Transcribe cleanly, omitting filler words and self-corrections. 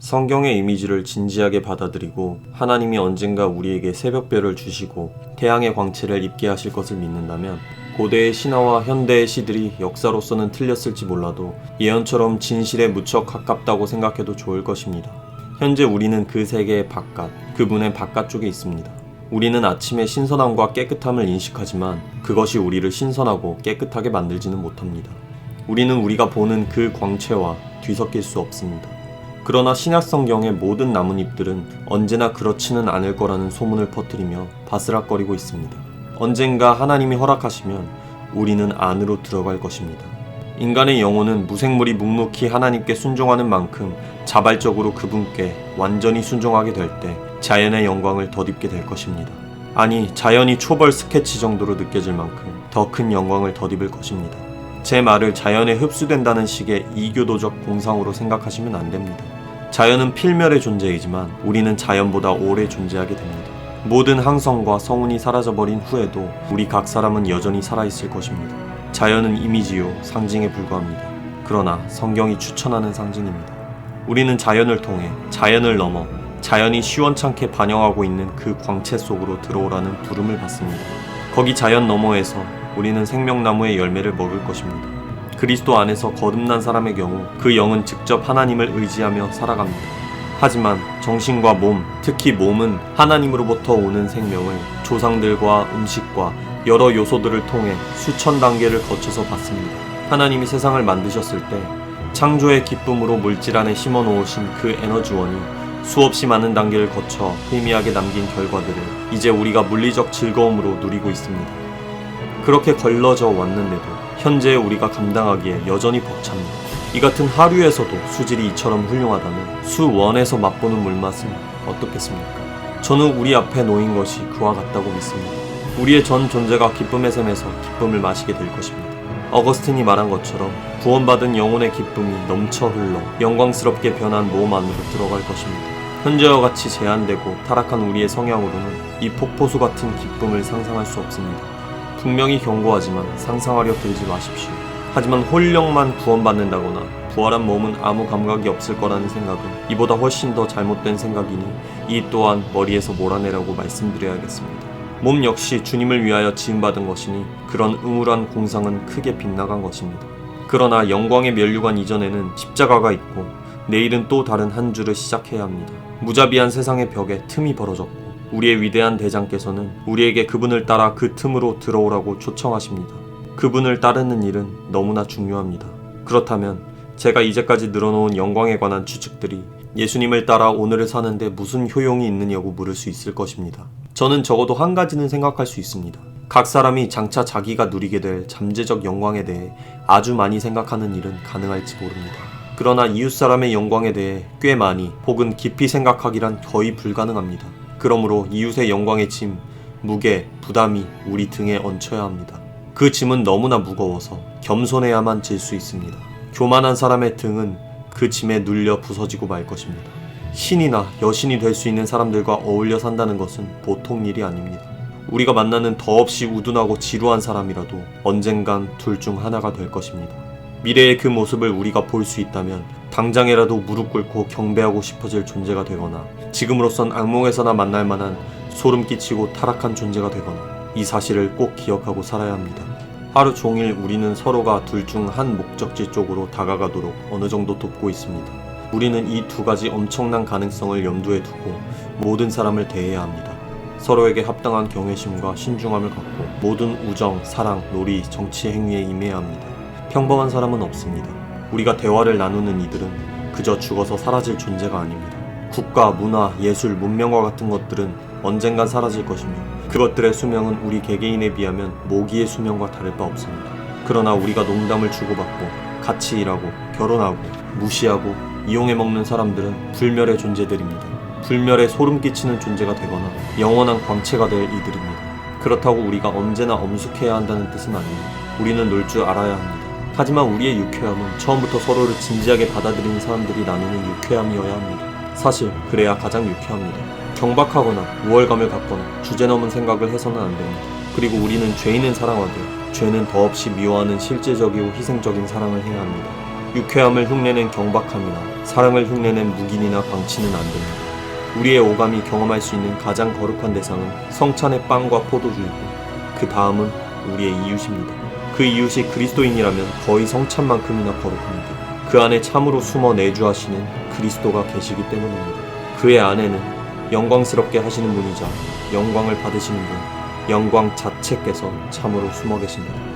성경의 이미지를 진지하게 받아들이고 하나님이 언젠가 우리에게 새벽별을 주시고 태양의 광채를 입게 하실 것을 믿는다면 고대의 신화와 현대의 시들이 역사로서는 틀렸을지 몰라도 예언처럼 진실에 무척 가깝다고 생각해도 좋을 것입니다. 현재 우리는 그 세계의 바깥, 그분의 바깥쪽에 있습니다. 우리는 아침의 신선함과 깨끗함을 인식하지만 그것이 우리를 신선하고 깨끗하게 만들지는 못합니다. 우리는 우리가 보는 그 광채와 뒤섞일 수 없습니다. 그러나 신약 성경의 모든 나뭇잎들은 언제나 그렇지는 않을 거라는 소문을 퍼뜨리며 바스락거리고 있습니다. 언젠가 하나님이 허락하시면 우리는 안으로 들어갈 것입니다. 인간의 영혼은 무생물이 묵묵히 하나님께 순종하는 만큼 자발적으로 그분께 완전히 순종하게 될 때 자연의 영광을 덧입게 될 것입니다. 아니, 자연이 초벌 스케치 정도로 느껴질 만큼 더 큰 영광을 덧입을 것입니다. 제 말을 자연에 흡수된다는 식의 이교도적 공상으로 생각하시면 안 됩니다. 자연은 필멸의 존재이지만 우리는 자연보다 오래 존재하게 됩니다. 모든 항성과 성운이 사라져버린 후에도 우리 각 사람은 여전히 살아있을 것입니다. 자연은 이미지요, 상징에 불과합니다. 그러나 성경이 추천하는 상징입니다. 우리는 자연을 통해 자연을 넘어 자연이 시원찮게 반영하고 있는 그 광채 속으로 들어오라는 부름을 받습니다. 거기 자연 너머에서 우리는 생명나무의 열매를 먹을 것입니다. 그리스도 안에서 거듭난 사람의 경우 그 영은 직접 하나님을 의지하며 살아갑니다. 하지만 정신과 몸, 특히 몸은 하나님으로부터 오는 생명을 조상들과 음식과 여러 요소들을 통해 수천 단계를 거쳐서 받습니다. 하나님이 세상을 만드셨을 때 창조의 기쁨으로 물질 안에 심어 놓으신 그 에너지원이 수없이 많은 단계를 거쳐 희미하게 남긴 결과들을 이제 우리가 물리적 즐거움으로 누리고 있습니다. 그렇게 걸러져 왔는데도 현재 우리가 감당하기에 여전히 벅찹니다. 이 같은 하류에서도 수질이 이처럼 훌륭하다면 수원에서 맛보는 물맛은 어떻겠습니까? 저는 우리 앞에 놓인 것이 그와 같다고 믿습니다. 우리의 전 존재가 기쁨의 샘에서 기쁨을 마시게 될 것입니다. 어거스틴이 말한 것처럼 구원받은 영혼의 기쁨이 넘쳐 흘러 영광스럽게 변한 몸 안으로 들어갈 것입니다. 현재와 같이 제한되고 타락한 우리의 성향으로는 이 폭포수 같은 기쁨을 상상할 수 없습니다. 분명히 경고하지만 상상하려 들지 마십시오. 하지만 홀령만 구원받는다거나 부활한 몸은 아무 감각이 없을 거라는 생각은 이보다 훨씬 더 잘못된 생각이니 이 또한 머리에서 몰아내라고 말씀드려야겠습니다. 몸 역시 주님을 위하여 지음받은 것이니 그런 음울한 공상은 크게 빗나간 것입니다. 그러나 영광의 면류관 이전에는 십자가가 있고 내일은 또 다른 한 주를 시작해야 합니다. 무자비한 세상의 벽에 틈이 벌어졌고 우리의 위대한 대장께서는 우리에게 그분을 따라 그 틈으로 들어오라고 초청하십니다. 그분을 따르는 일은 너무나 중요합니다. 그렇다면 제가 이제까지 늘어놓은 영광에 관한 추측들이 예수님을 따라 오늘을 사는데 무슨 효용이 있느냐고 물을 수 있을 것입니다. 저는 적어도 한 가지는 생각할 수 있습니다. 각 사람이 장차 자기가 누리게 될 잠재적 영광에 대해 아주 많이 생각하는 일은 가능할지 모릅니다. 그러나 이웃사람의 영광에 대해 꽤 많이 혹은 깊이 생각하기란 거의 불가능합니다. 그러므로 이웃의 영광의 짐, 무게, 부담이 우리 등에 얹혀야 합니다. 그 짐은 너무나 무거워서 겸손해야만 질 수 있습니다. 교만한 사람의 등은 그 짐에 눌려 부서지고 말 것입니다. 신이나 여신이 될 수 있는 사람들과 어울려 산다는 것은 보통 일이 아닙니다. 우리가 만나는 더없이 우둔하고 지루한 사람이라도 언젠간 둘 중 하나가 될 것입니다. 미래의 그 모습을 우리가 볼 수 있다면 당장이라도 무릎 꿇고 경배하고 싶어질 존재가 되거나 지금으로선 악몽에서나 만날 만한 소름 끼치고 타락한 존재가 되거나 이 사실을 꼭 기억하고 살아야 합니다. 하루 종일 우리는 서로가 둘 중 한 목적지 쪽으로 다가가도록 어느 정도 돕고 있습니다. 우리는 이 두 가지 엄청난 가능성을 염두에 두고 모든 사람을 대해야 합니다. 서로에게 합당한 경외심과 신중함을 갖고 모든 우정, 사랑, 놀이, 정치 행위에 임해야 합니다. 평범한 사람은 없습니다. 우리가 대화를 나누는 이들은 그저 죽어서 사라질 존재가 아닙니다. 국가, 문화, 예술, 문명과 같은 것들은 언젠간 사라질 것이며 그것들의 수명은 우리 개개인에 비하면 모기의 수명과 다를 바 없습니다. 그러나 우리가 농담을 주고받고 같이 일하고 결혼하고 무시하고 이용해 먹는 사람들은 불멸의 존재들입니다. 불멸에 소름 끼치는 존재가 되거나 영원한 광채가 될 이들입니다. 그렇다고 우리가 언제나 엄숙해야 한다는 뜻은 아닙니다. 우리는 놀 줄 알아야 합니다. 하지만 우리의 유쾌함은 처음부터 서로를 진지하게 받아들이는 사람들이 나누는 유쾌함이어야 합니다. 사실 그래야 가장 유쾌합니다. 경박하거나 우월감을 갖거나 주제넘은 생각을 해서는 안 됩니다. 그리고 우리는 죄인은 사랑하되 죄는 더없이 미워하는 실제적이고 희생적인 사랑을 해야 합니다. 유쾌함을 흉내낸 경박함이나 사랑을 흉내낸 묵인이나 방치는 안 됩니다. 우리의 오감이 경험할 수 있는 가장 거룩한 대상은 성찬의 빵과 포도주이고 그 다음은 우리의 이웃입니다. 그 이웃이 그리스도인이라면 거의 성찬만큼이나 거룩합니다. 그 안에 참으로 숨어 내주하시는 그리스도가 계시기 때문입니다. 그의 안에는 영광스럽게 하시는 분이자 영광을 받으시는 분, 영광 자체께서 참으로 숨어 계십니다.